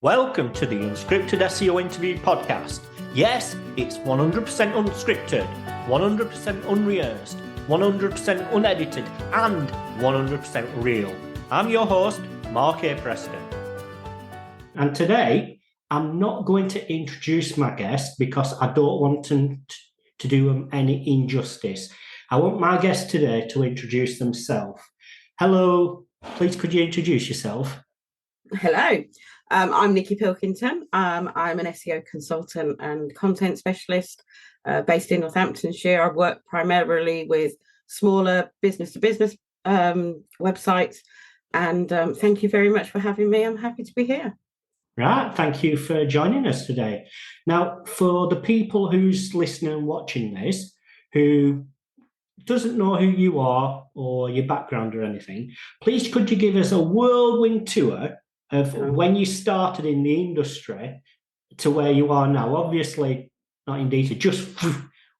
Welcome to the Unscripted SEO Interview Podcast. Yes, it's 100% unscripted, 100% unrehearsed, 100% unedited, and 100% real. I'm your host, Mark A. Preston. And today, I'm not going to introduce my guest because I don't want to do them any injustice. I want my guest today to introduce themselves. Hello, please could you introduce yourself? Hello, I'm Nikki Pilkington. I'm an SEO consultant and content specialist based in Northamptonshire. I work primarily with smaller business-to-business websites, and thank you very much for having me. I'm happy to be here. Right, thank you for joining us today. Now, for the people who's listening and watching this, who doesn't know who you are or your background or anything, please could you give us a whirlwind tour of when you started in the industry to where you are now? Obviously, not in detail, just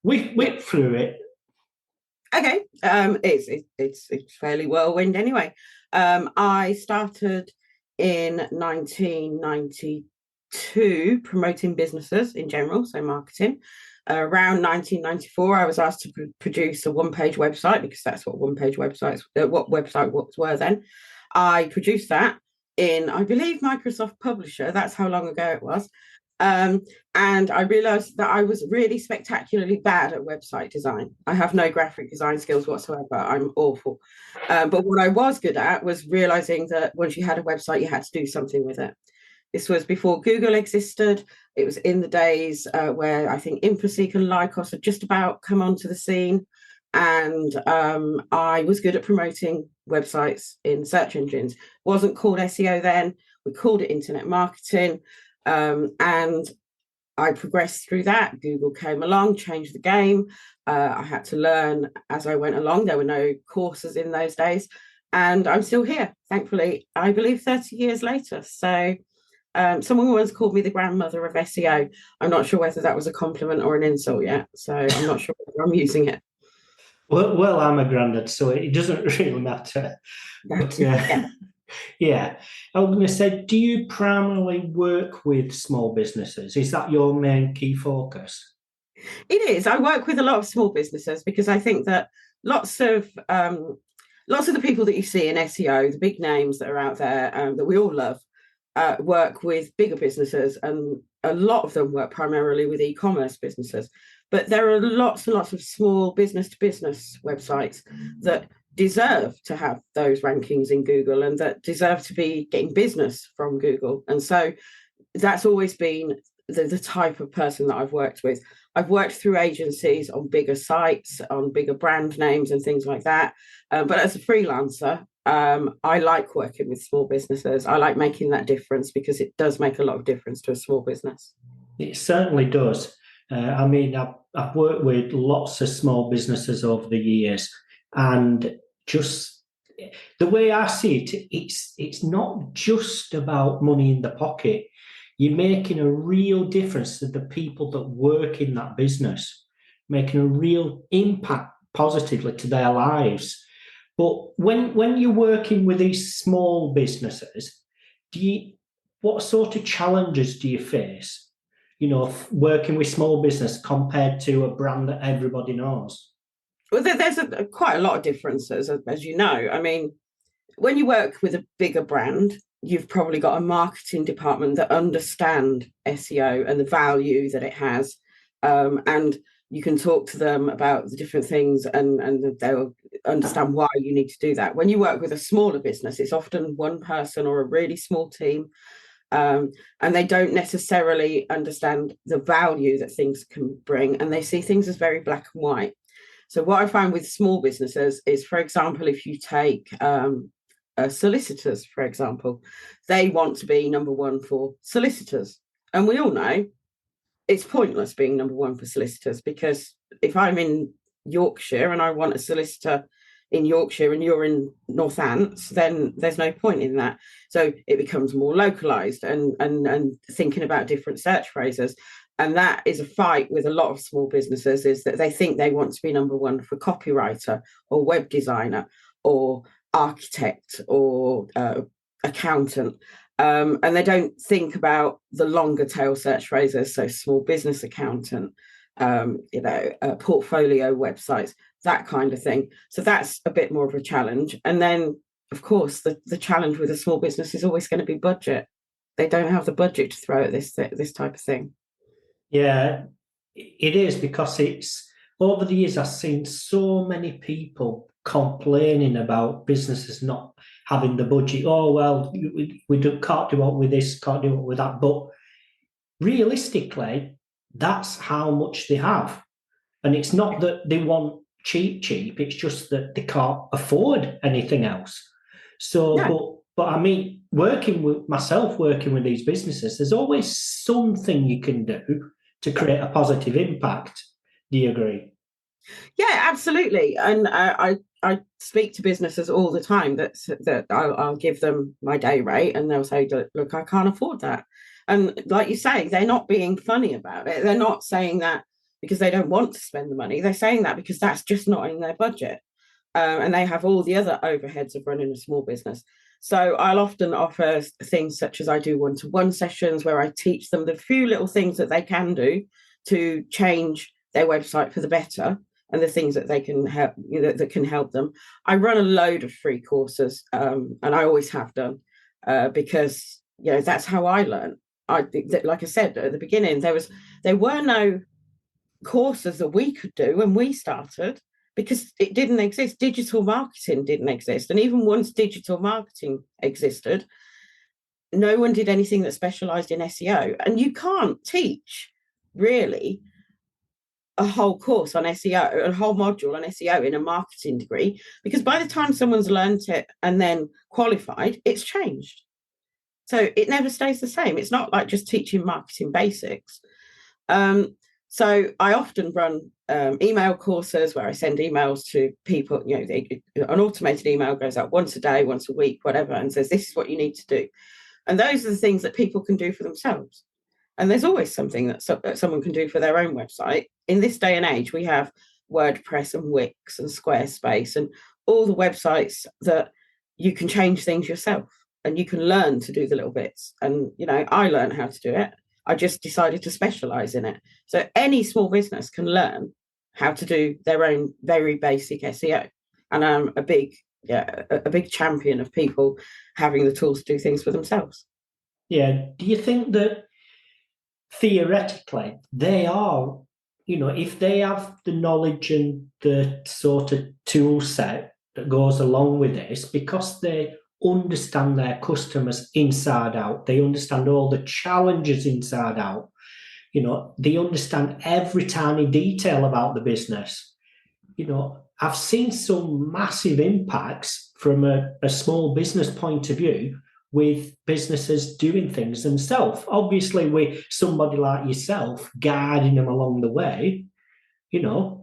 whip through it. Okay, it's fairly whirlwind anyway. I started in 1992 promoting businesses in general, so marketing. Around 1994, I was asked to produce a one-page website because that's what one-page websites were then. I produced that in, I believe, Microsoft Publisher. That's how long ago it was. And I realized that I was really spectacularly bad at website design. I have no graphic design skills whatsoever. I'm awful. But what I was good at was realizing that once you had a website, you had to do something with it. This was before Google existed. It was in the days where I think Infoseek and Lycos had just about come onto the scene. And I was good at promoting websites in search engines. It wasn't called SEO then. We called it internet marketing. And I progressed through that. Google came along, changed the game. I had to learn as I went along. There were no courses in those days. And I'm still here, thankfully, I believe 30 years later. So someone once called me the grandmother of SEO. I'm not sure whether that was a compliment or an insult yet. So I'm not sure whether I'm using it. Well, I'm a granddad, so it doesn't really matter. But yeah. I was going to say, do you primarily work with small businesses? Is that your main key focus? It is. I work with a lot of small businesses because I think that lots of the people that you see in SEO, the big names that are out there that we all love, work with bigger businesses, and a lot of them work primarily with e-commerce businesses. But there are lots and lots of small business-to-business websites that deserve to have those rankings in Google and that deserve to be getting business from Google. And so that's always been the type of person that I've worked with. I've worked through agencies on bigger sites, on bigger brand names and things like that. But as a freelancer, I like working with small businesses. I like making that difference because it does make a lot of difference to a small business. It certainly does. I mean, I've worked with lots of small businesses over the years, and just the way I see it, it's not just about money in the pocket. You're making a real difference to the people that work in that business, making a real impact positively to their lives. But when you're working with these small businesses, what sort of challenges do you face? Working with small business compared to a brand that everybody knows? Well, there's quite a lot of differences, as you know. I mean, when you work with a bigger brand, you've probably got a marketing department that understand SEO and the value that it has. And you can talk to them about the different things and they'll understand why you need to do that. When you work with a smaller business, it's often one person or a really small team. And they don't necessarily understand the value that things can bring, and they see things as very black and white. So what I find with small businesses is, for example, if you take solicitors, for example, they want to be number one for solicitors. And we all know it's pointless being number one for solicitors, because if I'm in Yorkshire and I want a solicitor in Yorkshire and you're in Northants, then there's no point in that. So it becomes more localized and thinking about different search phrases. And that is a fight with a lot of small businesses, is that they think they want to be number one for copywriter or web designer or architect or accountant. And they don't think about the longer tail search phrases, so small business accountant, portfolio websites, that kind of thing. So that's a bit more of a challenge. And then, of course, the challenge with a small business is always going to be budget. They don't have the budget to throw at this type of thing. Yeah, it is, because it's over the years I've seen so many people complaining about businesses not having the budget. Oh well, can't do it with this, can't do it with that. But realistically, that's how much they have, and it's not that they want cheap. It's just that they can't afford anything else. So, No. but I mean, working with these businesses, there's always something you can do to create a positive impact. Do you agree? Yeah, absolutely. And I speak to businesses all the time that I'll give them my day rate, and they'll say, look, I can't afford that. And like you say, they're not being funny about it. They're not saying that because they don't want to spend the money. They're saying that because that's just not in their budget. And they have all the other overheads of running a small business. So I'll often offer things such as I do one-to-one sessions where I teach them the few little things that they can do to change their website for the better, and the things that they can help, that can help them. I run a load of free courses, and I always have done, because that's how I learn. Like I said at the beginning, there were no courses that we could do when we started, because it didn't exist. Digital marketing didn't exist, and even once digital marketing existed, no one did anything that specialized in SEO, and you can't teach really a whole course on SEO, a whole module on SEO in a marketing degree, because by the time someone's learned it and then qualified, it's changed. So it never stays the same. It's not like just teaching marketing basics. So I often run email courses where I send emails to people. An automated email goes out once a day, once a week, whatever, and says, this is what you need to do. And those are the things that people can do for themselves. And there's always something that someone can do for their own website. In this day and age, we have WordPress and Wix and Squarespace and all the websites that you can change things yourself, and you can learn to do the little bits. And, I learned how to do it. I just decided to specialize in it. So any small business can learn how to do their own very basic SEO. And I'm a big champion of people having the tools to do things for themselves. Yeah. Do you think that theoretically they are, if they have the knowledge and the sort of tool set that goes along with this, because they understand their customers inside out, they understand all the challenges inside out, they understand every tiny detail about the business. I've seen some massive impacts from a small business point of view with businesses doing things themselves. Obviously, with somebody like yourself guiding them along the way,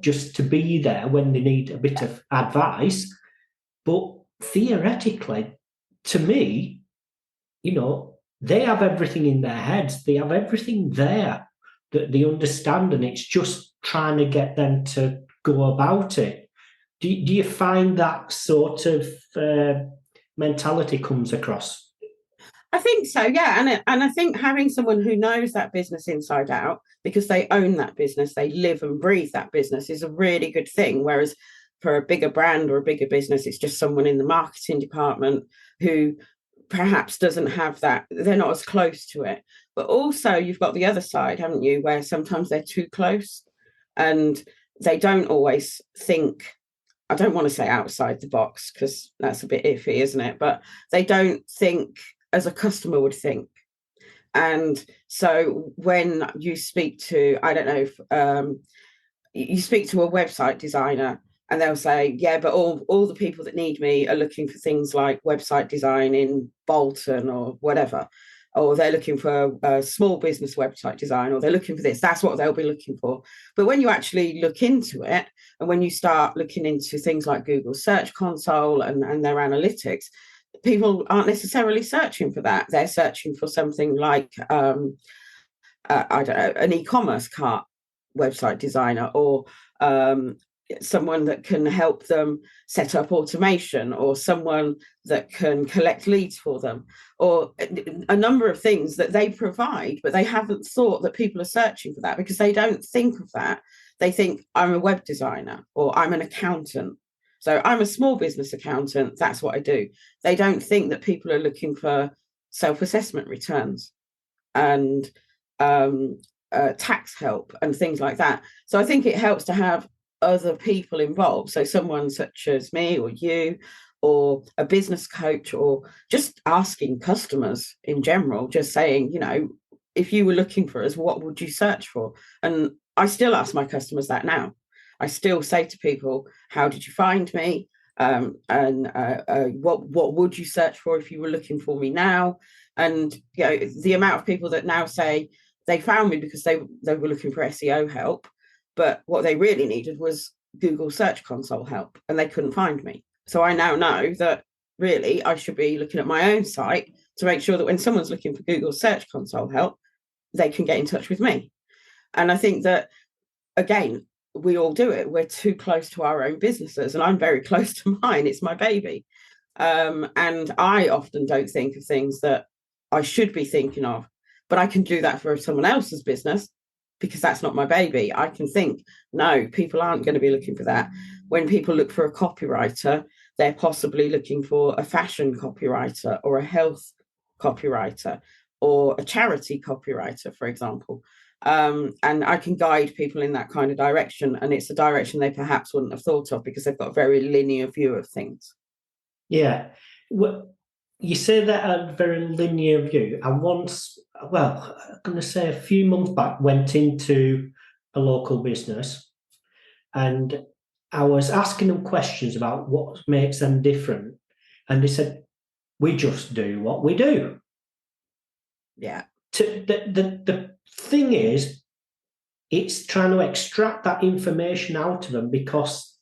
just to be there when they need a bit of advice. But theoretically, to me, they have everything in their heads. They have everything there that they understand, and it's just trying to get them to go about it. Do you find that sort of mentality comes across? I think so, yeah. And I think having someone who knows that business inside out, because they own that business, they live and breathe that business, is a really good thing. Whereas for a bigger brand or a bigger business, it's just someone in the marketing department who perhaps doesn't have that. They're not as close to it. But also you've got the other side, haven't you, where sometimes they're too close and they don't always think, I don't want to say outside the box because that's a bit iffy, isn't it? But they don't think as a customer would think. And so when you speak to, I don't know, if, you speak to a website designer and they'll say, yeah, but all the people that need me are looking for things like website design in Bolton or whatever, or they're looking for a small business website design, or they're looking for this. That's what they'll be looking for. But when you actually look into it, and when you start looking into things like Google Search Console and their analytics, people aren't necessarily searching for that. They're searching for something like, I don't know, an e-commerce cart website designer, or someone that can help them set up automation, or someone that can collect leads for them, or a number of things that they provide, but they haven't thought that people are searching for that because they don't think of that. They think, I'm a web designer or I'm an accountant. So I'm a small business accountant. That's what I do. They don't think that people are looking for self-assessment returns and tax help and things like that. So I think it helps to have other people involved. So someone such as me or you, or a business coach, or just asking customers in general, just saying, if you were looking for us, what would you search for? And I still ask my customers that now. I still say to people, how did you find me? And what would you search for if you were looking for me now? And the amount of people that now say they found me because they were looking for SEO help, but what they really needed was Google Search Console help, and they couldn't find me. So I now know that really I should be looking at my own site to make sure that when someone's looking for Google Search Console help, they can get in touch with me. And I think that, again, we all do it. We're too close to our own businesses, and I'm very close to mine. It's my baby. And I often don't think of things that I should be thinking of, but I can do that for someone else's business because that's not my baby. I can think, no, people aren't going to be looking for that. When people look for a copywriter, they're possibly looking for a fashion copywriter or a health copywriter or a charity copywriter, for example. And I can guide people in that kind of direction. And it's a direction they perhaps wouldn't have thought of because they've got a very linear view of things. Yeah. Well, you say that a very linear view. I once, well, I'm going to say a few months back, went into a local business and I was asking them questions about what makes them different. And they said, we just do what we do. Yeah. The thing is, it's trying to extract that information out of them because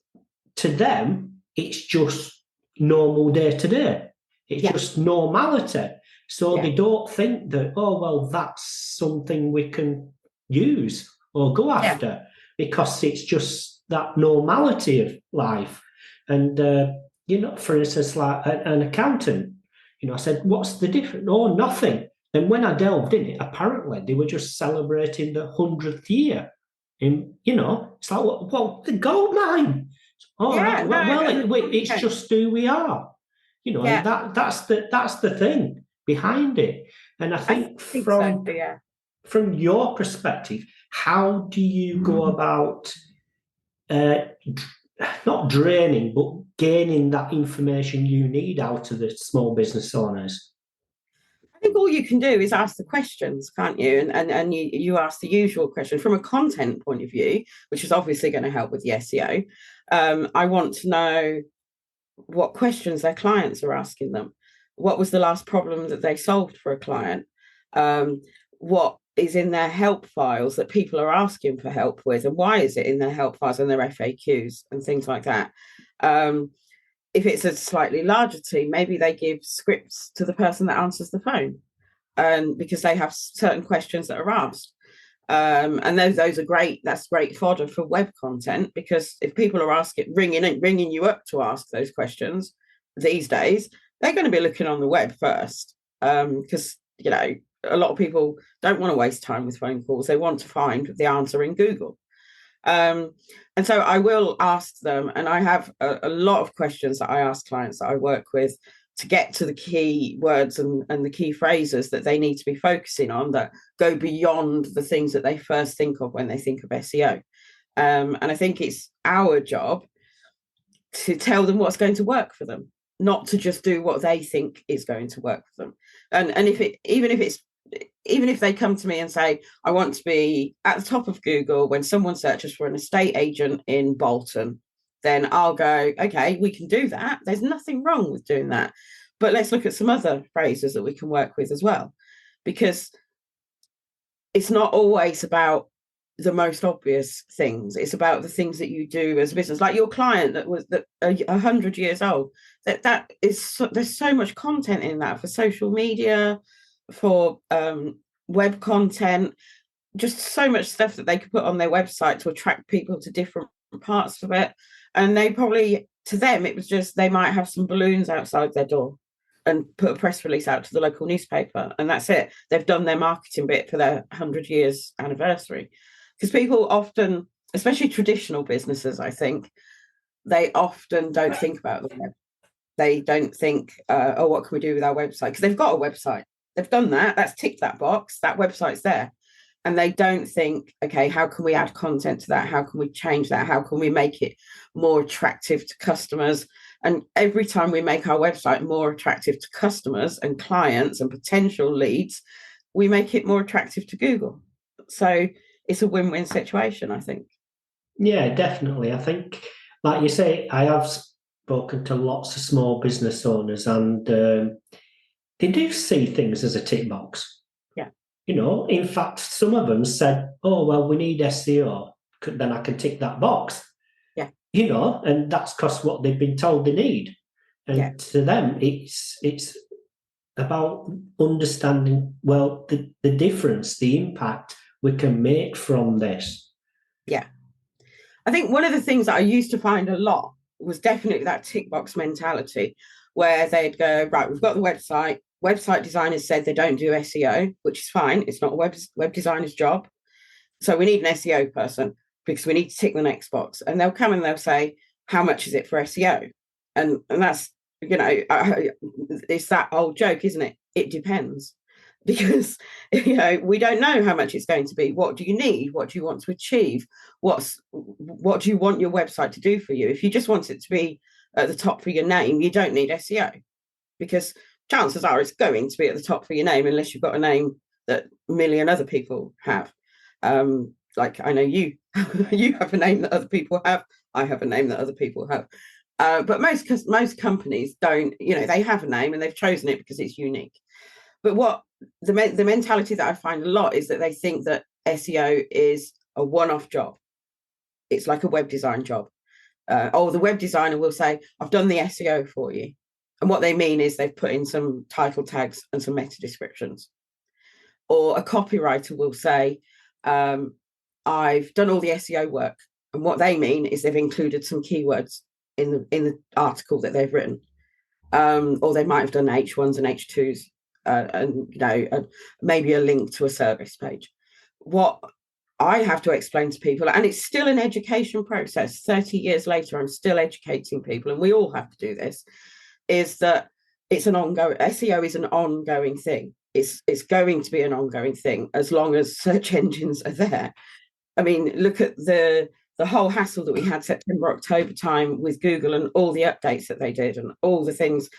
to them, it's just normal day to day. It's just normality. So they don't think that, oh, well, that's something we can use or go after because it's just that normality of life. And, for instance, like an accountant, I said, what's the difference? Oh, nothing. And when I delved in it, apparently they were just celebrating the 100th year. And, it's like, well, the gold mine. Oh, right. It's just who we are. And that's the thing behind it. And I think from your perspective, how do you go about not draining, but gaining that information you need out of the small business owners? I think all you can do is ask the questions, can't you? And you ask the usual question from a content point of view, which is obviously going to help with the SEO. I want to know what questions their clients are asking them. What was the last problem that they solved for a client? What is in their help files that people are asking for help with, and why is it in their help files and their FAQs and things like that? If it's a slightly larger team, maybe they give scripts to the person that answers the phone, because they have certain questions that are asked. And those are great. That's great fodder for web content, because if people are ringing you up to ask those questions these days, they're going to be looking on the web first, because a lot of people don't want to waste time with phone calls. They want to find the answer in Google. And so I will ask them, and I have a lot of questions that I ask clients that I work with to get to the key words and the key phrases that they need to be focusing on that go beyond the things that they first think of when they think of SEO. And I think it's our job to tell them what's going to work for them, not to just do what they think is going to work for them. And even if they come to me and say, I want to be at the top of Google when someone searches for an estate agent in Bolton, then I'll go, okay, we can do that. There's nothing wrong with doing that. But let's look at some other phrases that we can work with as well, because it's not always about the most obvious things. It's about the things that you do as a business, like your client that 100 years old. That is there's so much content in that for social media, for web content, just so much stuff that they could put on their website to attract people to different different parts of it. And they probably, to them, it was just they might have some balloons outside their door and put a press release out to the local newspaper, and that's it. They've done their marketing bit for their 100 years anniversary. Because people often, especially traditional businesses, I think, they often don't think about the web. They don't think, oh, what can we do with our website? Because they've got a website. They've done that. That's ticked that box. That website's there. And they don't think, okay, how can we add content to that? How can we change that? How can we make it more attractive to customers? And every time we make our website more attractive to customers and clients and potential leads, we make it more attractive to Google. So it's a win-win situation, I think. Yeah, definitely. I think, like you say, I have spoken to lots of small business owners, and they do see things as a tick box. Yeah. In fact, some of them said, oh, well, we need SEO. Then I can tick that box. Yeah. And that's because what they've been told they need. And to them, it's about understanding, well, the difference, the impact we can make from this. Yeah. I think one of the things that I used to find a lot was definitely that tick box mentality, where they'd go, right, we've got the website. Website designers said they don't do SEO, which is fine. It's not a web designer's job. So we need an SEO person because we need to tick the next box. And they'll come and they'll say, how much is it for SEO? And that's, it's that old joke, isn't it? It depends. Because, we don't know how much it's going to be. What do you need? What do you want to achieve? What do you want your website to do for you? If you just want it to be at the top for your name, you don't need SEO, because chances are it's going to be at the top for your name, unless you've got a name that a million other people have. Like I know you have a name that other people have. I have a name that other people have. But most companies don't, they have a name and they've chosen it because it's unique. But what the mentality that I find a lot is that they think that SEO is a one-off job. It's like a web design job. The web designer will say, I've done the SEO for you. And what they mean is they've put in some title tags and some meta descriptions. Or a copywriter will say, I've done all the SEO work. And what they mean is they've included some keywords in the article that they've written. Or they might have done H1s and H2s. And maybe a link to a service page. What I have to explain to people, and it's still an education process, 30 years later, I'm still educating people, and we all have to do this, is that it's an ongoing, SEO is an ongoing thing. It's going to be an ongoing thing as long as search engines are there. I mean, look at the whole hassle that we had September, October time with Google and all the updates that they did and all the things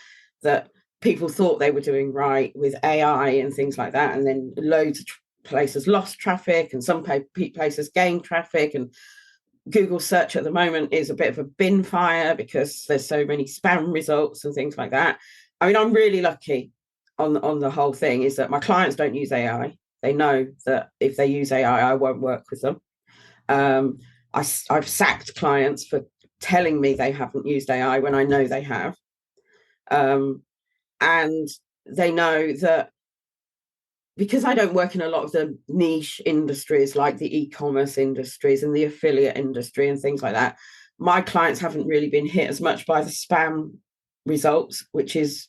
that people thought they were doing right with AI and things like that. And then loads of places lost traffic and some places gained traffic. And Google search at the moment is a bit of a bin fire because there's so many spam results and things like that. I mean, I'm really lucky on the whole thing is that my clients don't use AI. They know that if they use AI, I won't work with them. I've sacked clients for telling me they haven't used AI when I know they have. And they know that because I don't work in a lot of the niche industries like the e-commerce industries and the affiliate industry and things like that, my clients haven't really been hit as much by the spam results, which is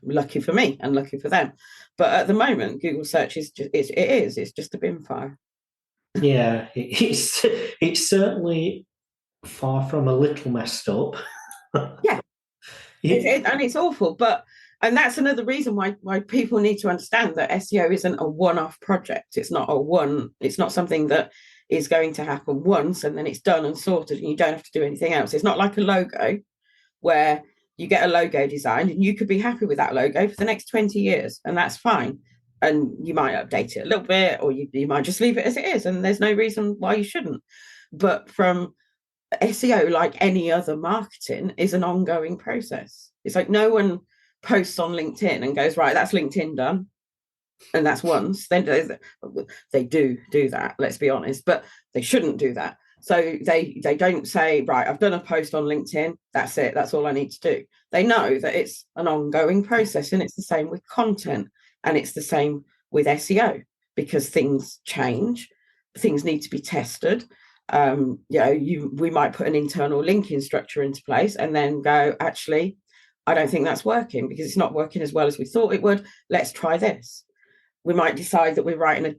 lucky for me and lucky for them. But at the moment, Google search is it's just a bin fire. Yeah, it's certainly far from a little messed up. Yeah. And it's awful, and that's another reason why people need to understand that SEO isn't a one-off project. It's not something that is going to happen once and then it's done and sorted and you don't have to do anything else. It's not like a logo where you get a logo designed and you could be happy with that logo for the next 20 years and that's fine. And you might update it a little bit or you might just leave it as it is and there's no reason why you shouldn't. But from SEO, like any other marketing, is an ongoing process. It's like no one posts on LinkedIn and goes, right, that's LinkedIn done. And that's once. Then they do that, let's be honest, but they shouldn't do that. So they don't say, right, I've done a post on LinkedIn, that's it, that's all I need to do. They know that it's an ongoing process, and it's the same with content, and it's the same with SEO, because things change, things need to be tested. We might put an internal linking structure into place and then go, actually, I don't think that's working because it's not working as well as we thought it would. Let's try this. We might decide that we're writing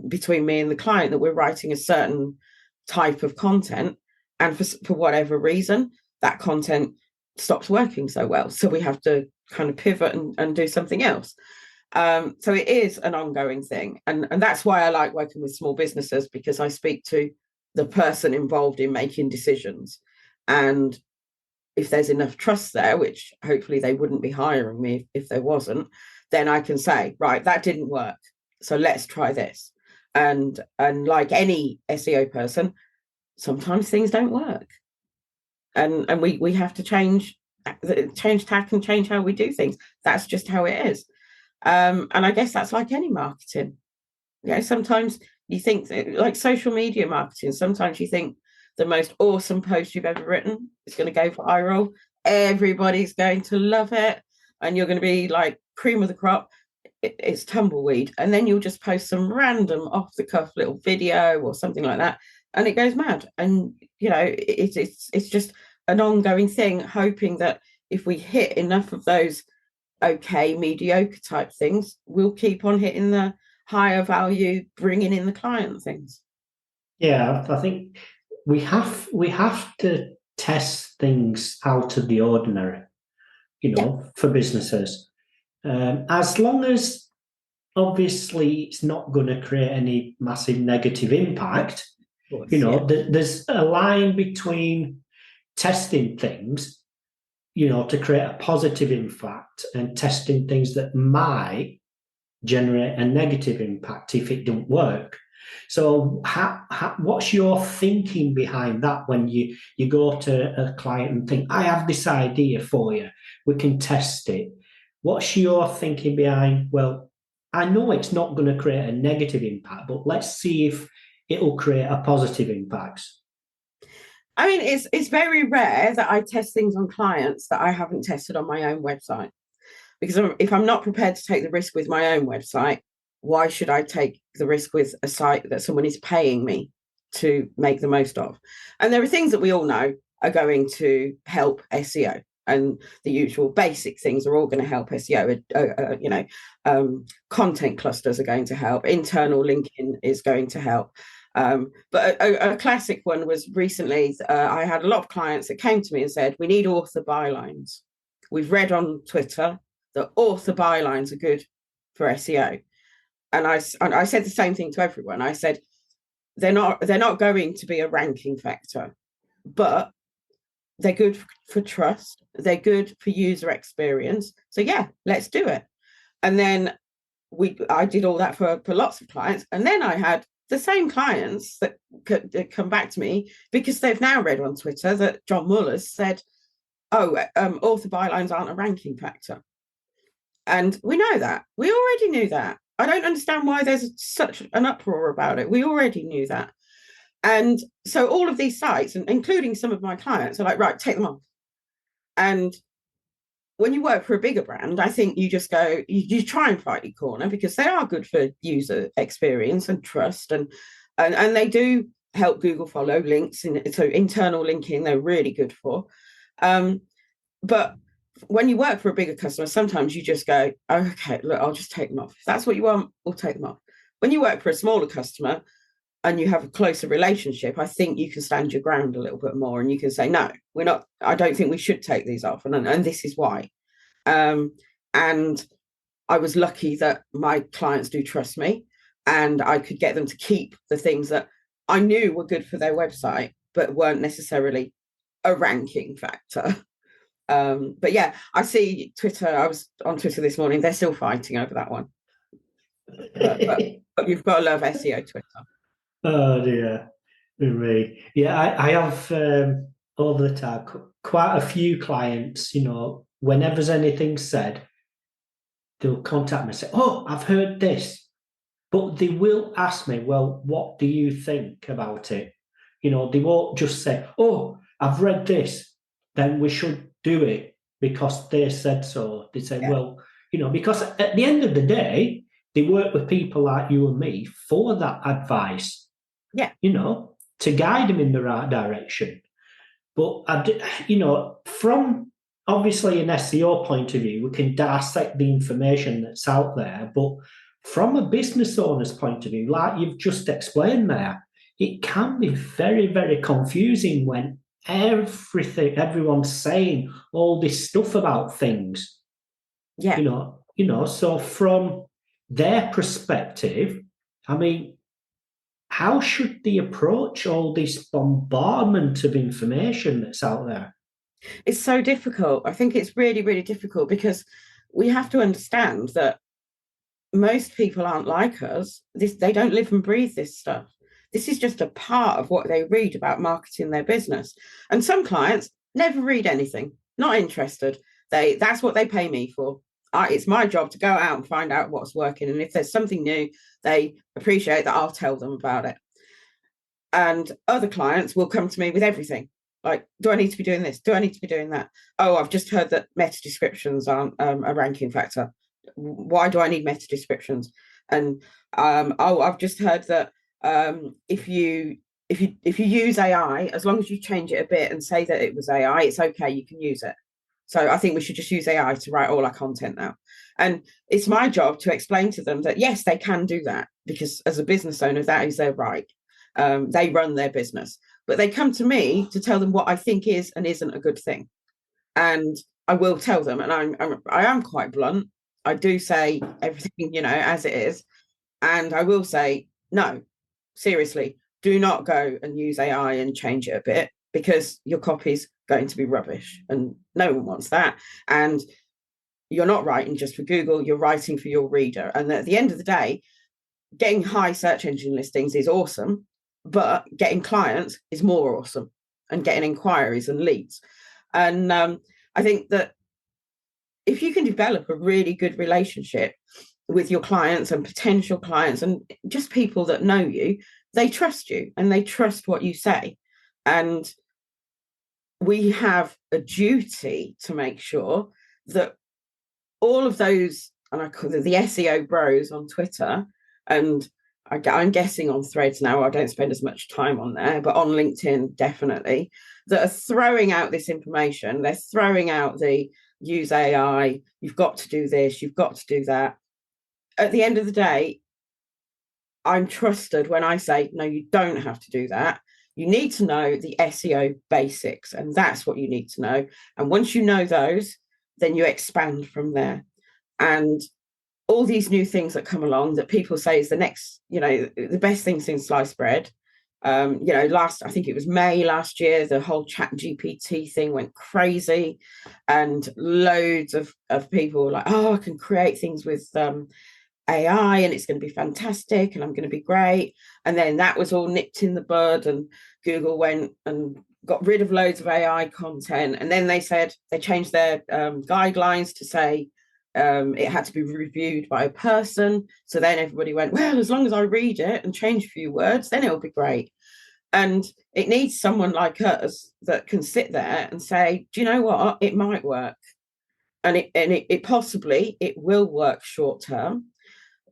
between me and the client that we're writing a certain type of content, and for whatever reason that content stops working so well, so we have to kind of pivot and do something else. So it is an ongoing thing, and that's why I like working with small businesses, because I speak to the person involved in making decisions, and if there's enough trust there, which hopefully they wouldn't be hiring me if there wasn't, then I can say, right, that didn't work, so let's try this. And like any SEO person, sometimes things don't work, and we have to change tack and change how we do things. That's just how it is. And I guess that's like any marketing. Sometimes you think like social media marketing, sometimes you think the most awesome post you've ever written is going to go viral. Everybody's going to love it, and you're going to be like cream of the crop. It's tumbleweed, and then you'll just post some random off the cuff little video or something like that, and it goes mad. And it's just an ongoing thing, hoping that if we hit enough of those okay mediocre type things, we'll keep on hitting the higher value, bringing in the client things. Yeah, I think we have to test things out of the ordinary, for businesses. As long as, obviously, it's not going to create any massive negative impact. Course, there's a line between testing things, to create a positive impact, and testing things that might generate a negative impact if it don't work. So what's your thinking behind that when you go to a client and think, I have this idea for you, we can test it? What's your thinking behind, well, I know it's not going to create a negative impact, but let's see if it'll create a positive impact? I mean, it's very rare that I test things on clients that I haven't tested on my own website. Because if I'm not prepared to take the risk with my own website, why should I take the risk with a site that someone is paying me to make the most of? And there are things that we all know are going to help SEO, and the usual basic things are all going to help SEO. Content clusters are going to help. Internal linking is going to help. But a classic one was recently, I had a lot of clients that came to me and said, we need author bylines. We've read on Twitter that author bylines are good for SEO. And I said the same thing to everyone. I said, they're not going to be a ranking factor, but they're good for trust. They're good for user experience. So yeah, let's do it. And then I did all that for lots of clients. And then I had the same clients that come back to me because they've now read on Twitter that John Muller's said, author bylines aren't a ranking factor. And we know that. We already knew that. I don't understand why there's such an uproar about it. We already knew that. And so all of these sites, and including some of my clients, are like, right, take them off. And when you work for a bigger brand, I think you just go, you try and fight your corner, because they are good for user experience and trust, and they do help Google follow links. So internal linking, they're really good for. But when you work for a bigger customer, sometimes you just go, okay, look, I'll just take them off. If that's what you want, we'll take them off. When you work for a smaller customer and you have a closer relationship, I think you can stand your ground a little bit more, and you can say, no, we're not, I don't think we should take these off. And this is why. And I was lucky that my clients do trust me, and I could get them to keep the things that I knew were good for their website, but weren't necessarily a ranking factor. But yeah, I see Twitter. I was on Twitter this morning. They're still fighting over that one. But you've got to love SEO Twitter. Oh dear, me. Yeah, I have over the time quite a few clients. Whenever there's anything said, they'll contact me and say, "Oh, I've heard this," but they will ask me, "Well, what do you think about it?" They won't just say, "Oh, I've read this, then we should do it because they said so." They say, well, because at the end of the day, they work with people like you and me for that advice. Yeah. To guide them in the right direction. But, from obviously an SEO point of view, we can dissect the information that's out there. But from a business owner's point of view, like you've just explained there, it can be very, very confusing when everyone's saying all this stuff about things. Yeah. So from their perspective, I mean, how should they approach all this bombardment of information that's out there? It's so difficult. I think it's really, really difficult because we have to understand that most people aren't like us. They don't live and breathe this stuff. This is just a part of what they read about marketing their business. And some clients never read anything, not interested. That's what they pay me for. It's my job to go out and find out what's working. And if there's something new, they appreciate that I'll tell them about it. And other clients will come to me with everything. Like, do I need to be doing this? Do I need to be doing that? Oh, I've just heard that meta descriptions aren't a ranking factor. Why do I need meta descriptions? And I've just heard that if you use AI, as long as you change it a bit and say that it was AI, it's okay, you can use it. So I think we should just use AI to write all our content now. And it's my job to explain to them that yes, they can do that, because as a business owner, that is their right. They run their business, but they come to me to tell them what I think is and isn't a good thing. And I will tell them, and I am quite blunt. I do say everything, as it is. And I will say, no, seriously, do not go and use AI and change it a bit, because your copy's going to be rubbish and no one wants that. And you're not writing just for Google, you're writing for your reader. And at the end of the day, getting high search engine listings is awesome, but getting clients is more awesome, and getting inquiries and leads. And I think that if you can develop a really good relationship with your clients and potential clients and just people that know you, they trust you and they trust what you say. And we have a duty to make sure that all of those, and I call them the SEO bros on Twitter, and I'm guessing on Threads now, I don't spend as much time on there, but on LinkedIn, definitely, that are throwing out this information. They're throwing out the use AI, you've got to do this, you've got to do that. At the end of the day, I'm trusted when I say, no, you don't have to do that. You need to know the SEO basics, and that's what you need to know. And once you know those, then you expand from there. And all these new things that come along that people say is the next, the best thing since sliced bread. I think it was May last year, the whole ChatGPT thing went crazy, and loads of people were like, oh, I can create things with AI and it's going to be fantastic and I'm going to be great. And then that was all nipped in the bud, and Google went and got rid of loads of AI content. And then they said they changed their guidelines to say it had to be reviewed by a person. So then everybody went, well, as long as I read it and change a few words, then it'll be great. And it needs someone like us that can sit there and say, do you know what? It might work. And it possibly, it will work short term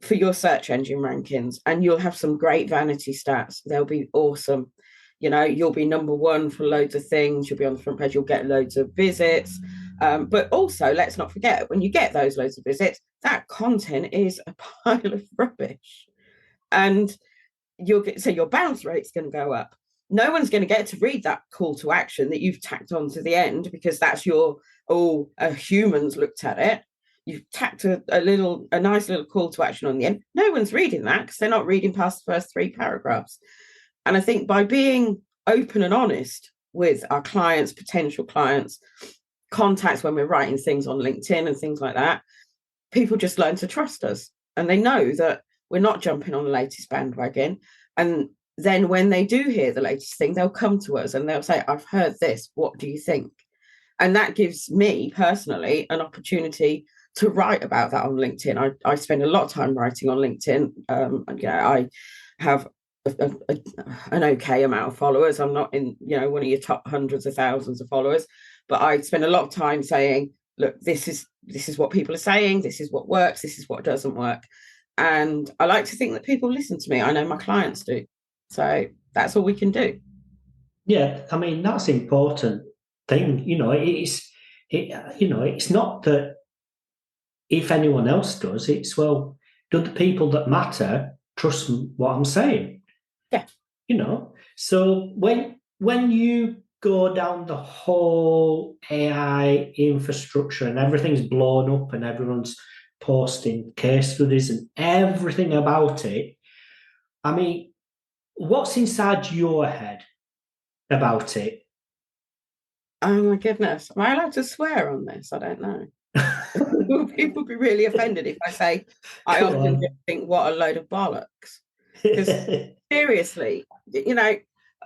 for your search engine rankings. And you'll have some great vanity stats. They'll be awesome. You'll be number one for loads of things. You'll be on the front page. You'll get loads of visits. But also, let's not forget, when you get those loads of visits, that content is a pile of rubbish. And your bounce rate's going to go up. No one's going to get to read that call to action that you've tacked on to the end, because that's a human's looked at it. You've tacked a nice little call to action on the end. No one's reading that because they're not reading past the first 3 paragraphs. And I think by being open and honest with our clients, potential clients, contacts when we're writing things on LinkedIn and things like that, people just learn to trust us, and they know that we're not jumping on the latest bandwagon. And then when they do hear the latest thing, they'll come to us and they'll say, I've heard this, what do you think? And that gives me personally an opportunity to write about that on LinkedIn. I spend a lot of time writing on LinkedIn. I have an okay amount of followers. I'm not in one of your top hundreds of thousands of followers, but I spend a lot of time saying, look, this is what people are saying, this is what works, this is what doesn't work. And I like to think that people listen to me. I know my clients do. So that's all we can do. Yeah, I mean, that's important thing. It's not that if anyone else does, it's, well, do the people that matter trust what I'm saying? Yeah. So when you go down the whole AI infrastructure and everything's blown up and everyone's posting case studies and everything about it, I mean, what's inside your head about it? Oh my goodness. Am I allowed to swear on this? I don't know. Will people be really offended if I say I Go often on. just think what a load of bollocks? Because seriously,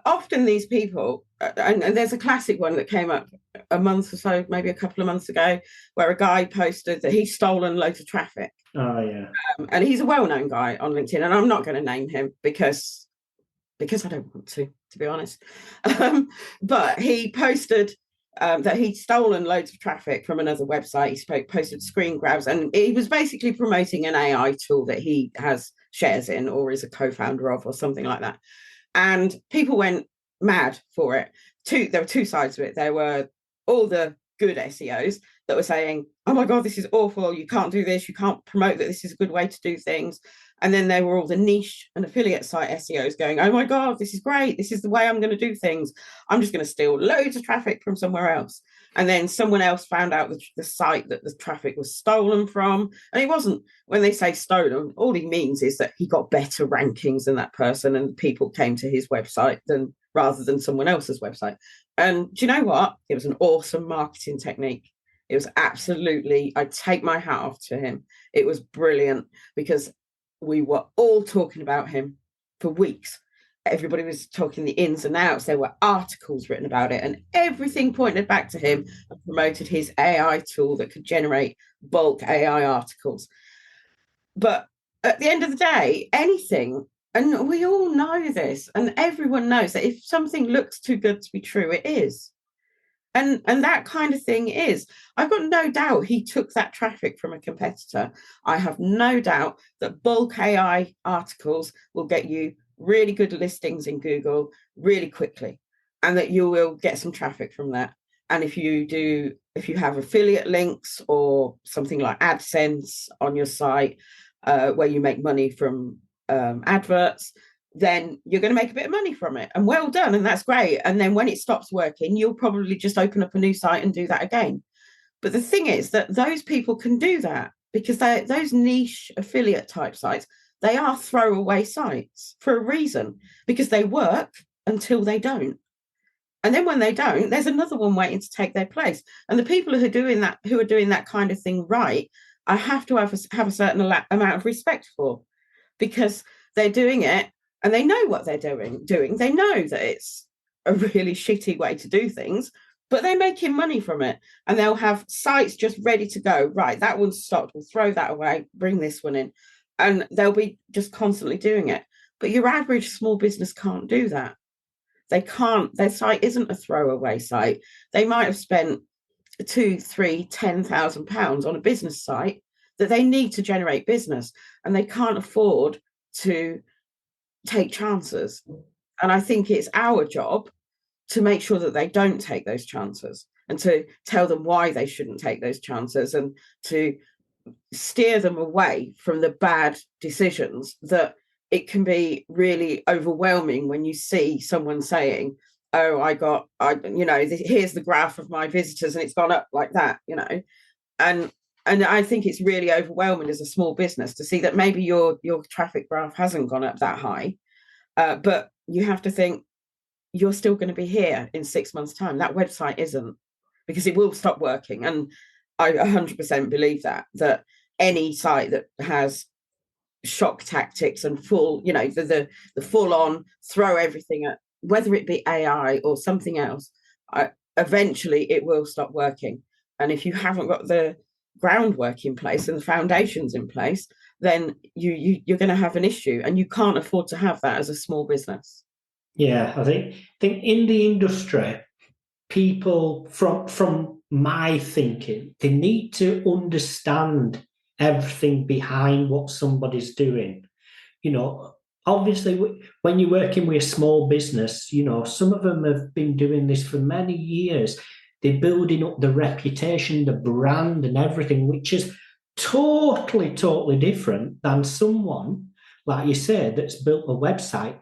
often these people, and there's a classic one that came up a month or so, maybe a couple of months ago, where a guy posted that he's stolen loads of traffic. Oh, yeah. And he's a well-known guy on LinkedIn, and I'm not going to name him because I don't want to be honest. But he posted that he'd stolen loads of traffic from another website. He posted screen grabs, and he was basically promoting an AI tool that he has shares in or is a co-founder of or something like that. And people went mad for it. There were two sides of it. There were all the good SEOs that were saying, oh my God, this is awful. You can't do this. You can't promote that this is a good way to do things. And then there were all the niche and affiliate site SEOs going, oh my God, this is great. This is the way I'm going to do things. I'm just going to steal loads of traffic from somewhere else. And then someone else found out the site that the traffic was stolen from. And it wasn't, when they say stolen, all he means is that he got better rankings than that person and people came to his website rather than someone else's website. And do you know what? It was an awesome marketing technique. It was absolutely, I take my hat off to him. It was brilliant because we were all talking about him for weeks. Everybody was talking the ins and outs. There were articles written about it, and everything pointed back to him and promoted his AI tool that could generate bulk AI articles. But at the end of the day, anything, and we all know this, and everyone knows that if something looks too good to be true, it is. And that kind of thing is, I've got no doubt he took that traffic from a competitor. I have no doubt that bulk AI articles will get you really good listings in Google really quickly, and that you will get some traffic from that. And if you have affiliate links or something like AdSense on your site, where you make money from adverts, then you're going to make a bit of money from it, and well done, and that's great. And then when it stops working, you'll probably just open up a new site and do that again. But the thing is that those people can do that because those niche affiliate type sites, they are throwaway sites for a reason, because they work until they don't. And then when they don't, there's another one waiting to take their place. And the people who are doing that kind of thing right, I have to have a certain amount of respect for, because they're doing it and they know what they're doing. They know that it's a really shitty way to do things, but they're making money from it. And they'll have sites just ready to go. Right, that one's stopped. We'll throw that away, bring this one in. And they'll be just constantly doing it. But your average small business can't do that. They can't. Their site isn't a throwaway site. They might have spent £2,000, £3,000, £10,000 on a business site that they need to generate business, and they can't afford to take chances. And I think it's our job to make sure that they don't take those chances, and to tell them why they shouldn't take those chances, and to steer them away from the bad decisions. That it can be really overwhelming when you see someone saying, oh, here's the graph of my visitors and it's gone up like that, and I think it's really overwhelming as a small business to see that maybe your traffic graph hasn't gone up that high, but you have to think you're still going to be here in 6 months' time. That website isn't, because it will stop working. And I 100% believe that any site that has shock tactics and full, the full on throw everything at, whether it be AI or something else, eventually it will stop working. And if you haven't got the groundwork in place and the foundations in place, then you're going to have an issue, and you can't afford to have that as a small business. Yeah, I think in the industry, people from my thinking, they need to understand everything behind what somebody's doing. obviously, when you're working with a small business, some of them have been doing this for many years. They're building up the reputation, the brand, and everything, which is totally different than someone, like you say, that's built a website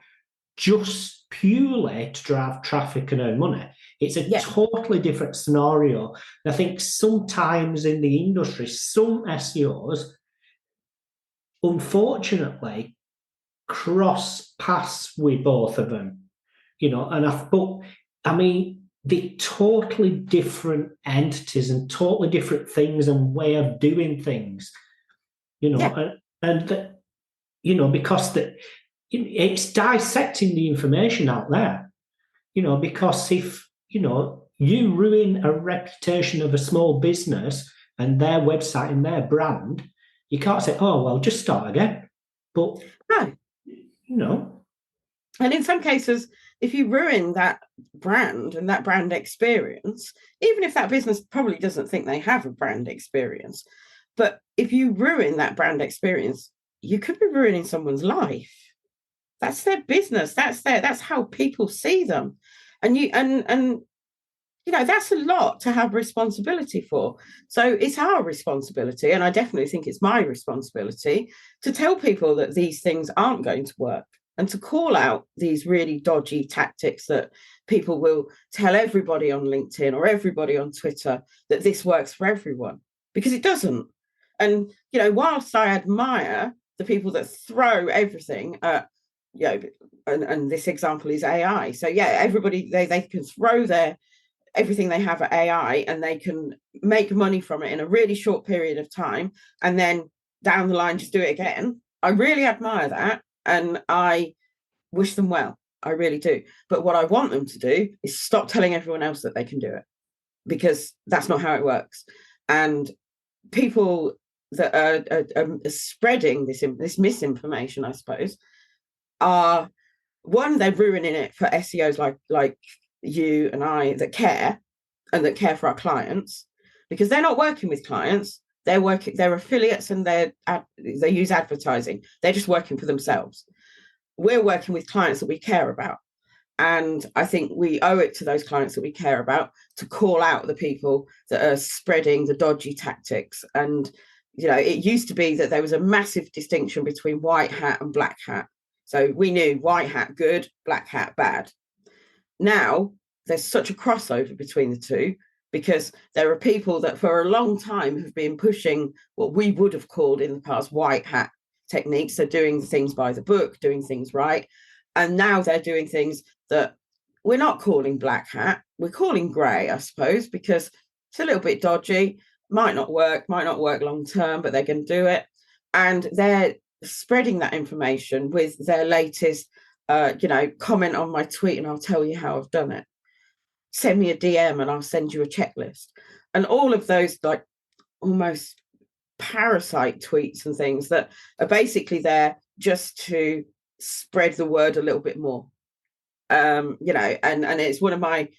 just purely to drive traffic and earn money. It's a totally different scenario. And I think sometimes in the industry, some SEOs, unfortunately, cross paths with both of them, they're totally different entities and totally different things and way of doing things, because it's dissecting the information out there, because if, you ruin a reputation of a small business and their website and their brand, you can't say, oh, well, just start again. But, no. And in some cases, if you ruin that brand and that brand experience, even if that business probably doesn't think they have a brand experience, but if you ruin that brand experience, you could be ruining someone's life. That's their business. That's how people see them. And that's a lot to have responsibility for. So it's our responsibility, and I definitely think it's my responsibility to tell people that these things aren't going to work and to call out these really dodgy tactics that people will tell everybody on LinkedIn or everybody on Twitter that this works for everyone, because it doesn't. And, whilst I admire the people that throw everything at, and this example is AI. So everybody, they can throw everything they have at AI and they can make money from it in a really short period of time, and then down the line just do it again. I really admire that, and I wish them well. I really do. But what I want them to do is stop telling everyone else that they can do it, because that's not how it works. And people that are spreading this misinformation, I suppose, are, one, they're ruining it for SEOs like you and I that care for our clients, because they're not working with clients. They're affiliates, and they use advertising. They're just working for themselves. We're working with clients that we care about. And I think we owe it to those clients that we care about to call out the people that are spreading the dodgy tactics. And, it used to be that there was a massive distinction between white hat and black hat. So we knew white hat good, black hat bad. Now there's such a crossover between the two, because there are people that for a long time have been pushing what we would have called in the past white hat techniques. So doing things by the book, doing things right. And now they're doing things that we're not calling black hat. We're calling grey, I suppose, because it's a little bit dodgy, might not work long term, but they're going to do it. And they're spreading that information with their latest, comment on my tweet and I'll tell you how I've done it. Send me a DM and I'll send you a checklist. And all of those like almost parasite tweets and things that are basically there just to spread the word a little bit more. And it's one of my,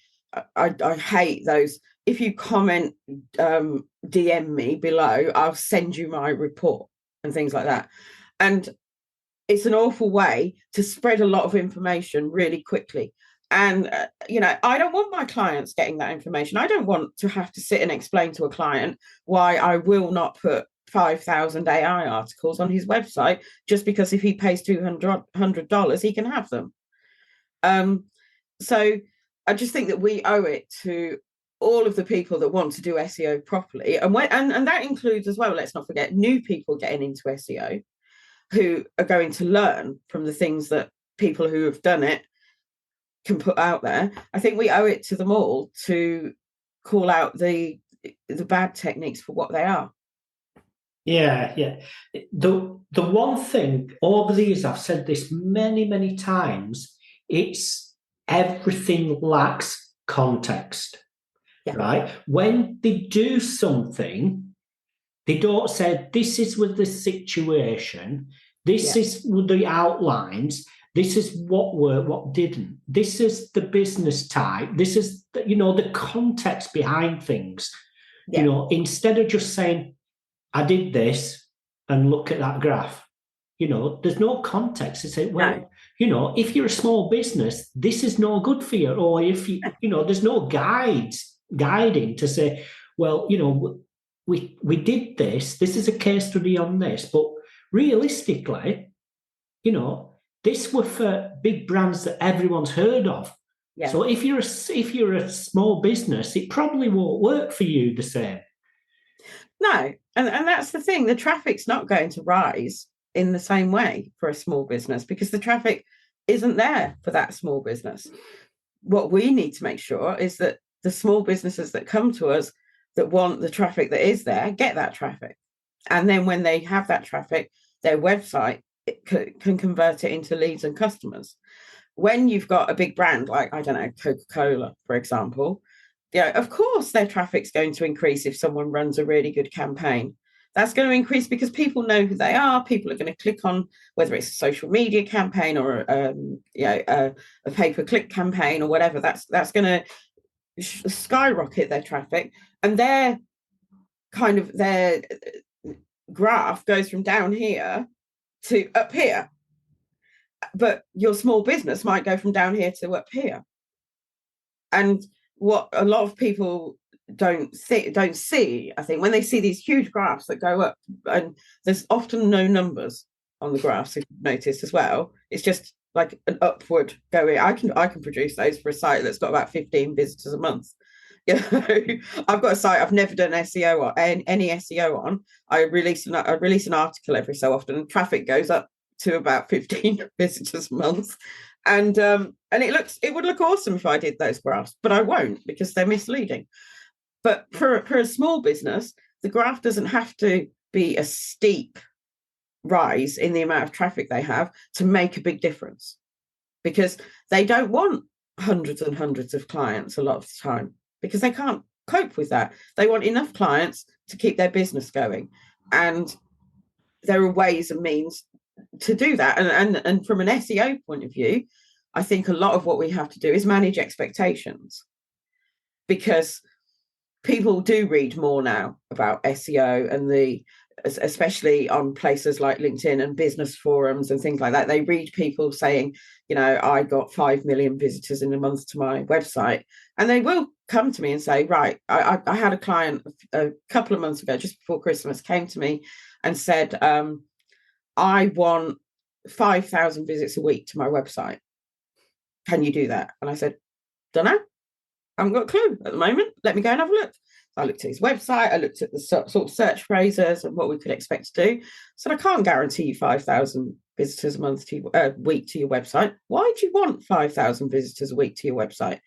I hate those. If you comment, DM me below, I'll send you my report and things like that. And it's an awful way to spread a lot of information really quickly. And, I don't want my clients getting that information. I don't want to have to sit and explain to a client why I will not put 5,000 AI articles on his website just because if he pays $200, he can have them. So I just think that we owe it to all of the people that want to do SEO properly. And that includes as well, let's not forget, new people getting into SEO who are going to learn from the things that people who have done it can put out there. I think we owe it to them all to call out the bad techniques for what they are. Yeah. The one thing over the years, I've said this many times, it's everything lacks context, right? When they do something, they don't say, this is with the situation, this is with the outlines, this is what worked, what didn't. This is the business type. This is, the context behind things. Instead of just saying, I did this and look at that graph. there's no context to say, No. well, if you're a small business, this is no good for you. Or if there's no guiding to say, well, we did this. This is a case study on this, but realistically, this were for big brands that everyone's heard of. Yeah. So if you're a small business, it probably won't work for you the same. No, and that's the thing. The traffic's not going to rise in the same way for a small business because the traffic isn't there for that small business. What we need to make sure is that the small businesses that come to us that want the traffic that is there get that traffic. And then when they have that traffic, their website can convert it into leads and customers. When you've got a big brand like, I don't know, Coca-Cola, for example, of course their traffic's going to increase if someone runs a really good campaign. That's going to increase because people know who they are. People are going to click on whether it's a social media campaign or a pay-per-click campaign or whatever. That's going to skyrocket their traffic, and their graph goes from down here to up here. But your small business might go from down here to up here. And what a lot of people don't see, I think, when they see these huge graphs that go up, and there's often no numbers on the graphs, if you've noticed as well. It's just like an upward going. I can produce those for a site that's got about 15 visitors a month. I've got a site I've never done SEO on, any SEO on. I release an article every so often, and traffic goes up to about 15 visitors a month. And it would look awesome if I did those graphs, but I won't because they're misleading. But for a small business, the graph doesn't have to be a steep rise in the amount of traffic they have to make a big difference, because they don't want hundreds and hundreds of clients a lot of the time because they can't cope with that. They want enough clients to keep their business going. And there are ways and means to do that. And from an SEO point of view, I think a lot of what we have to do is manage expectations, because people do read more now about SEO, and especially on places like LinkedIn and business forums and things like that. They read people saying, I got 5 million visitors in a month to my website. And they will come to me and say, right, I had a client a couple of months ago, just before Christmas, came to me and said, I want 5,000 visits a week to my website. Can you do that? And I said, don't know. I haven't got a clue at the moment. Let me go and have a look. I looked at his website. I looked at the sort of search phrases and what we could expect to do. So I can't guarantee you 5,000 visitors a week to your website. Why do you want 5,000 visitors a week to your website?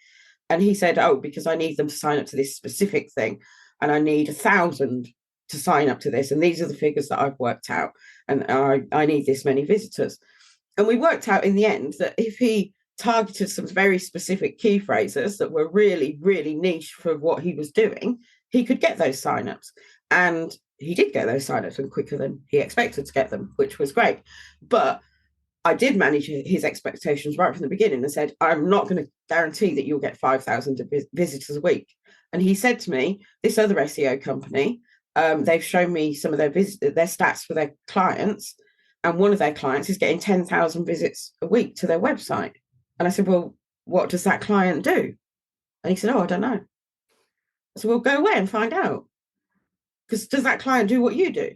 And he said, because I need them to sign up to this specific thing. And I need 1,000 to sign up to this. And these are the figures that I've worked out. And I need this many visitors. And we worked out in the end that if he targeted some very specific key phrases that were really, really niche for what he was doing, he could get those signups. And he did get those signups, and quicker than he expected to get them, which was great. But I did manage his expectations right from the beginning and said, I'm not going to guarantee that you'll get 5,000 visitors a week. And he said to me, this other SEO company, they've shown me some of their stats for their clients, and one of their clients is getting 10,000 visits a week to their website. And I said, well, what does that client do? And he said, I don't know. I said, well, go away and find out. Because does that client do what you do?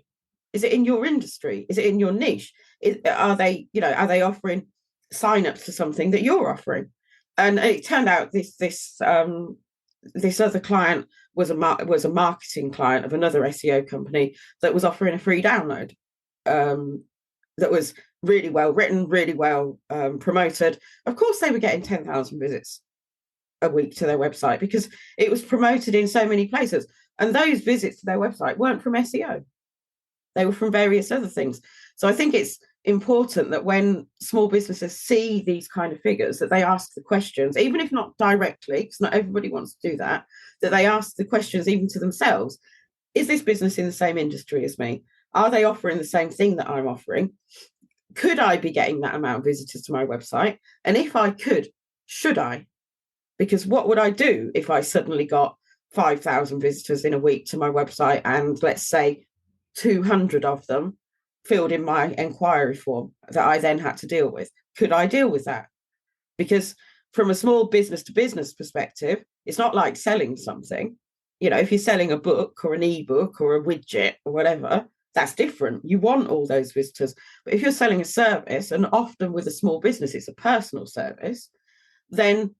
Is it in your industry? Is it in your niche? Are they offering signups to something that you're offering? And it turned out this other client was a marketing client of another SEO company that was offering a free download that was really well written, really well promoted. Of course, they were getting 10,000 visits a week to their website because it was promoted in so many places. And those visits to their website weren't from SEO. They were from various other things. So I think it's important that when small businesses see these kind of figures, that they ask the questions, even if not directly, because not everybody wants to do that, that they ask the questions even to themselves. Is this business in the same industry as me? Are they offering the same thing that I'm offering? Could I be getting that amount of visitors to my website? And if I could, should I? Because what would I do if I suddenly got 5,000 visitors in a week to my website, and let's say 200 of them filled in my inquiry form that I then had to deal with. Could I deal with that? Because from a small business to business perspective, it's not like selling something. You know, if you're selling a book or an ebook or a widget or whatever, that's different. You want all those visitors. But if you're selling a service, and often with a small business, it's a personal service, then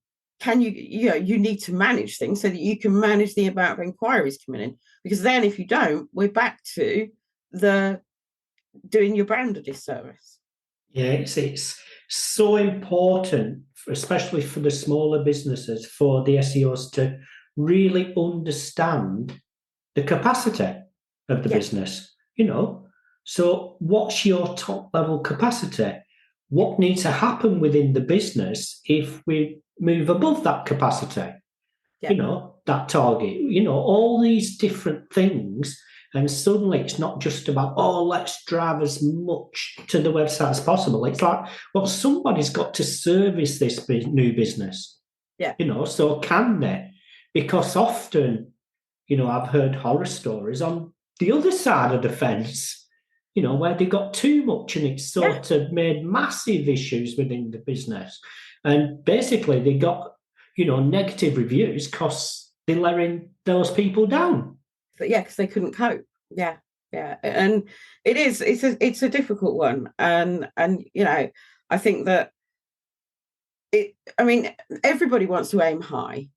you need to manage things so that you can manage the amount of inquiries coming in. Because then if you don't, we're back to the doing your brand a disservice. Yeah, it's so important, especially for the smaller businesses, for the SEOs to really understand the capacity of the business. You know, so what's your top level capacity? What needs to happen within the business if we move above that capacity? You know, that target, you know, all these different things. And suddenly it's not just about, oh, let's drive as much to the website as possible. It's like, well, somebody's got to service this new business. Yeah. You know, so can they? Because often, you know, I've heard horror stories on the other side of the fence, you know, where they got too much and it's sort of made massive issues within the business. And basically they got, you know, negative reviews because they're letting those people down. But yeah, because they couldn't cope. Yeah. And it's a difficult one. And you know, I think that everybody wants to aim high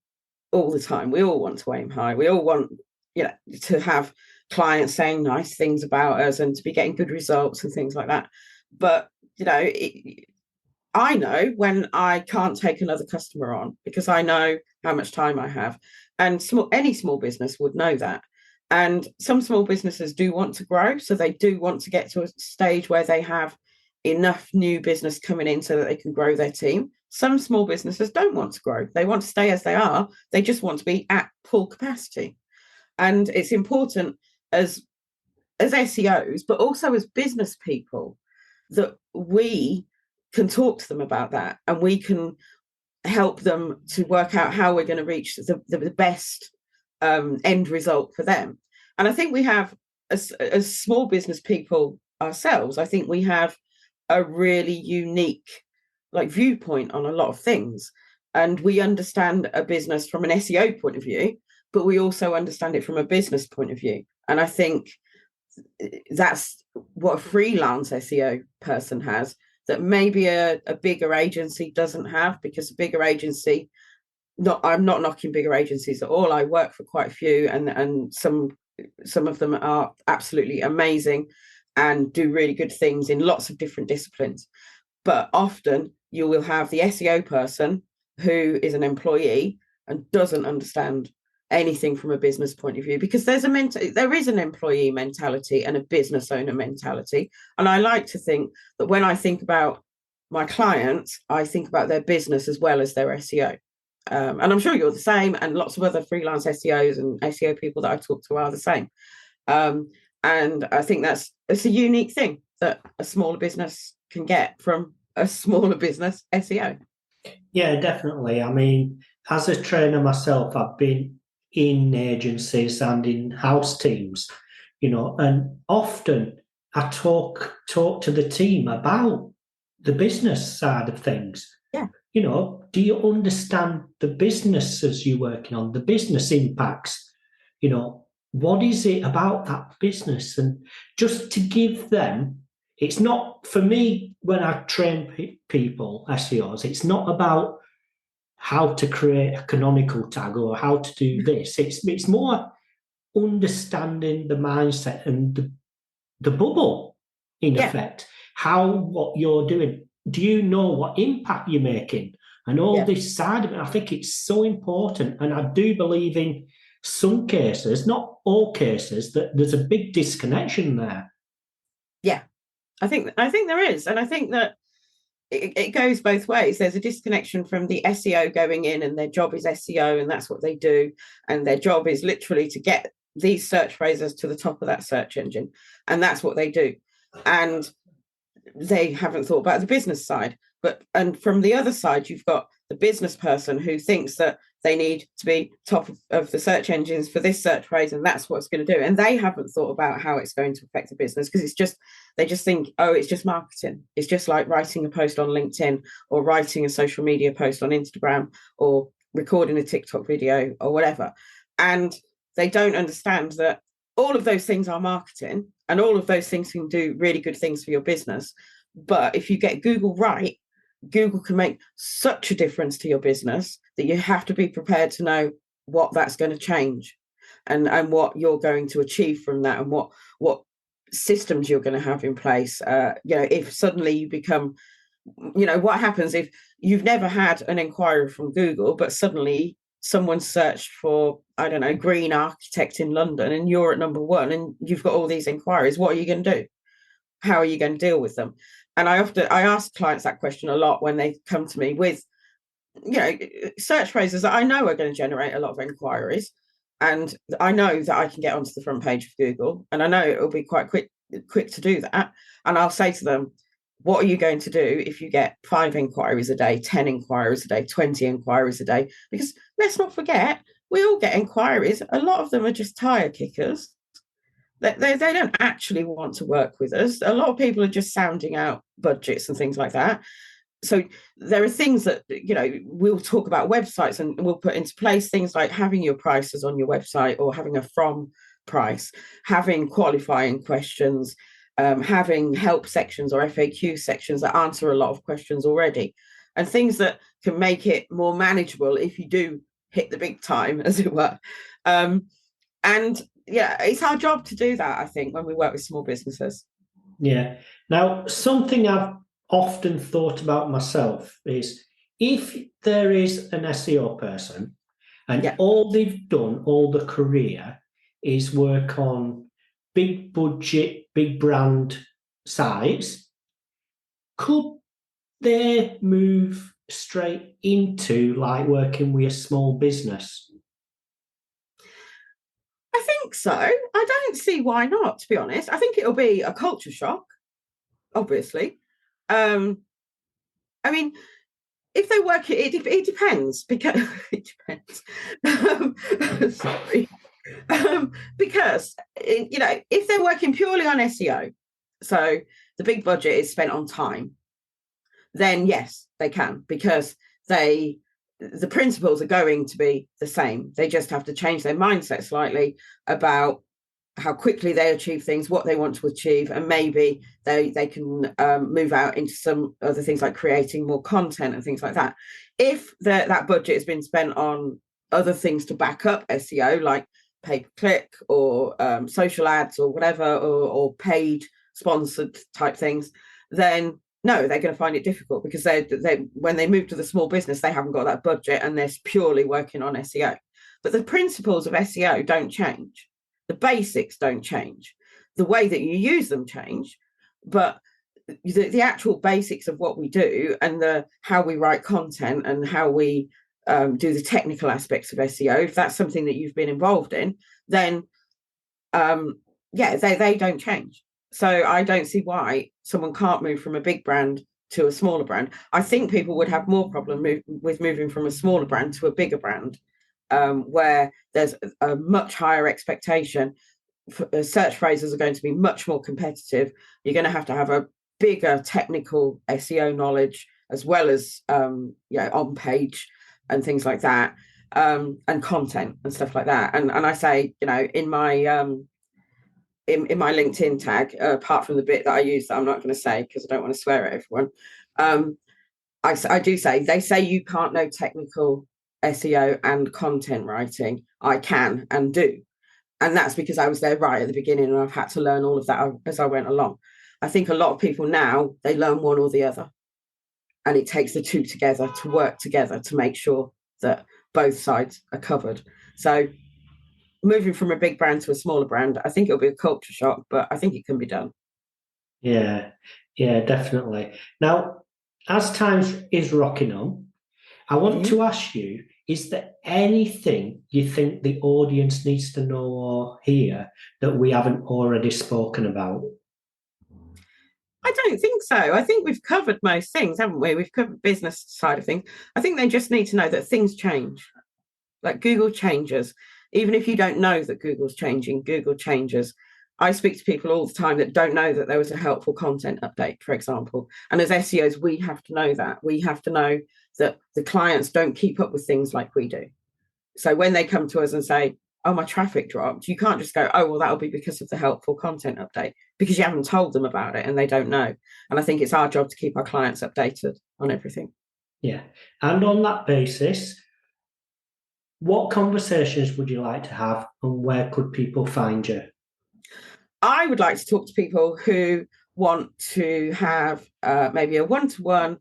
all the time. We all want to aim high. We all want, you know, to have clients saying nice things about us and to be getting good results and things like that. But, you know, I know when I can't take another customer on because I know how much time I have. And any small business would know that. And some small businesses do want to grow. So they do want to get to a stage where they have enough new business coming in so that they can grow their team. Some small businesses don't want to grow. They want to stay as they are. They just want to be at full capacity. And it's important as SEOs, but also as business people, that we can talk to them about that and we can help them to work out how we're going to reach the best end result for them. And I think we have, as small business people ourselves, I think we have a really unique viewpoint on a lot of things. And we understand a business from an SEO point of view, but we also understand it from a business point of view. And I think that's what a freelance SEO person has that maybe a bigger agency doesn't have, because a bigger agency, I'm not knocking bigger agencies at all. I work for quite a few, and some of them are absolutely amazing and do really good things in lots of different disciplines. But often you will have the SEO person who is an employee and doesn't understand anything from a business point of view, because there is an employee mentality and a business owner mentality. And I like to think that when I think about my clients, I think about their business as well as their SEO. And I'm sure you're the same, and lots of other freelance SEOs and SEO people that I talk to are the same. And I think it's a unique thing that a smaller business can get from a smaller business SEO. Yeah, definitely. I mean, as a trainer myself, I've been in agencies and in house teams, you know, and often I talk to the team about the business side of things. Yeah. You know, do you understand the businesses you're working on, the business impacts? You know, what is it about that business? And just to give them, it's not, for me, when I train people, SEOs, it's not about how to create a canonical tag or how to do this. It's more understanding the mindset and the bubble, in effect. What you're doing. Do you know what impact you're making? And all this side of it, I think it's so important. And I do believe in some cases, not all cases, that there's a big disconnection there. Yeah, I think there is. And I think that it goes both ways. There's a disconnection from the SEO going in, and their job is SEO, and that's what they do. And their job is literally to get these search phrases to the top of that search engine. And that's what they do. And they haven't thought about the business side. And from the other side, you've got the business person who thinks that they need to be top of the search engines for this search phrase, and that's what it's going to do. And they haven't thought about how it's going to affect the business, because they just think, oh, it's just marketing. It's just like writing a post on LinkedIn, or writing a social media post on Instagram, or recording a TikTok video, or whatever. And they don't understand that all of those things are marketing, and all of those things can do really good things for your business. But if you get Google right, Google can make such a difference to your business that you have to be prepared to know what that's going to change, and what you're going to achieve from that, and what systems you're going to have in place. If suddenly you become, what happens if you've never had an inquiry from Google, but suddenly someone searched for, I don't know, green architect in London, and you're at number one, and you've got all these inquiries. What are you going to do? How are you going to deal with them? And I ask clients that question a lot when they come to me with, search phrases that I know are going to generate a lot of inquiries, and I know that I can get onto the front page of Google, and I know it'll be quite quick to do that. And I'll say to them, what are you going to do if you get 5 inquiries a day, 10 inquiries a day, 20 inquiries a day? Because let's not forget, we all get inquiries. A lot of them are just tire kickers. They don't actually want to work with us. A lot of people are just sounding out budgets and things like that. So there are things that, we'll talk about websites, and we'll put into place things like having your prices on your website, or having a from price, having qualifying questions, having help sections or FAQ sections that answer a lot of questions already, and things that can make it more manageable if you do hit the big time, as it were. And yeah, it's our job to do that, I think, when we work with small businesses. Yeah. Now, something I've often thought about myself is, if there is an SEO person and all they've done all the career is work on big budget, big brand sites, could they move straight into like working with a small business? I think so. I don't see why not, to be honest. I think it'll be a culture shock, obviously. I mean, if they work, it depends, because it depends. Sorry. Because, if they're working purely on SEO, so the big budget is spent on time, then yes, they can, because the principles are going to be the same. They just have to change their mindset slightly about how quickly they achieve things, what they want to achieve, and maybe they can move out into some other things like creating more content and things like that. If that budget has been spent on other things to back up SEO, like pay-per-click or social ads or whatever, or paid sponsored type things, then no, they're going to find it difficult, because they when they move to the small business, they haven't got that budget, and they're purely working on SEO. But the principles of SEO don't change. The basics don't change. The way that you use them change, but the actual basics of what we do, and how we write content, and how we do the technical aspects of SEO, if that's something that you've been involved in, then they don't change. So I don't see why someone can't move from a big brand to a smaller brand. I think people would have more problem with moving from a smaller brand to a bigger brand, where there's a much higher expectation. Search phrases are going to be much more competitive. You're going to have a bigger technical SEO knowledge, as well as on page and things like that, and content and stuff like that. And I say, in my in my LinkedIn tag, apart from the bit that I use that I'm not going to say because I don't want to swear at everyone, I do say, they say you can't know technical SEO and content writing. I can and do. And that's because I was there right at the beginning, and I've had to learn all of that as I went along. I think a lot of people now, they learn one or the other. And it takes the two together to work together to make sure that both sides are covered. So moving from a big brand to a smaller brand, I think it'll be a culture shock, but I think it can be done. Yeah, definitely. Now, as time is rocking on, I want to ask you, is there anything you think the audience needs to know or hear that we haven't already spoken about? I don't think so. I think we've covered most things, haven't we? We've covered business side of things. I think they just need to know that things change. Like Google changes. Even if you don't know that Google's changing, Google changes. I speak to people all the time that don't know that there was a helpful content update, for example. And as SEOs, we have to know that. We have to know that the clients don't keep up with things like we do. So when they come to us and say, oh, my traffic dropped, you can't just go, oh, well, that'll be because of the helpful content update, because you haven't told them about it and they don't know. And I think it's our job to keep our clients updated on everything. Yeah. And on that basis, what conversations would you like to have and where could people find you? I would like to talk to people who want to have maybe a one-to-one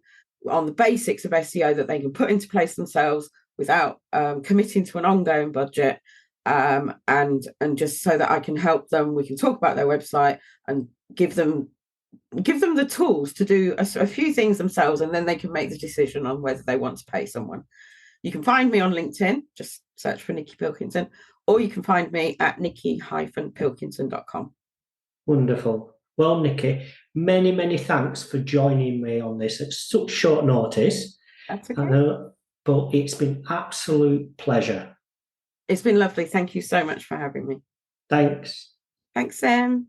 on the basics of SEO that they can put into place themselves without committing to an ongoing budget, and just so that I can help them. We can talk about their website and give them the tools to do a few things themselves, and then they can make the decision on whether they want to pay someone. You can find me on LinkedIn, just search for Nikki Pilkington, or you can find me at nikki-pilkington.com. Wonderful. Well, Nikki, many, many thanks for joining me on this at such short notice. That's okay. But it's been absolute pleasure. It's been lovely. Thank you so much for having me. Thanks. Thanks, Sam.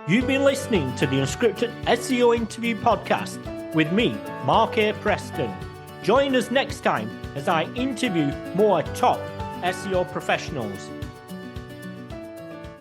You've been listening to the Unscripted SEO Interview Podcast with me, Mark A. Preston. Join us next time as I interview more top SEO professionals.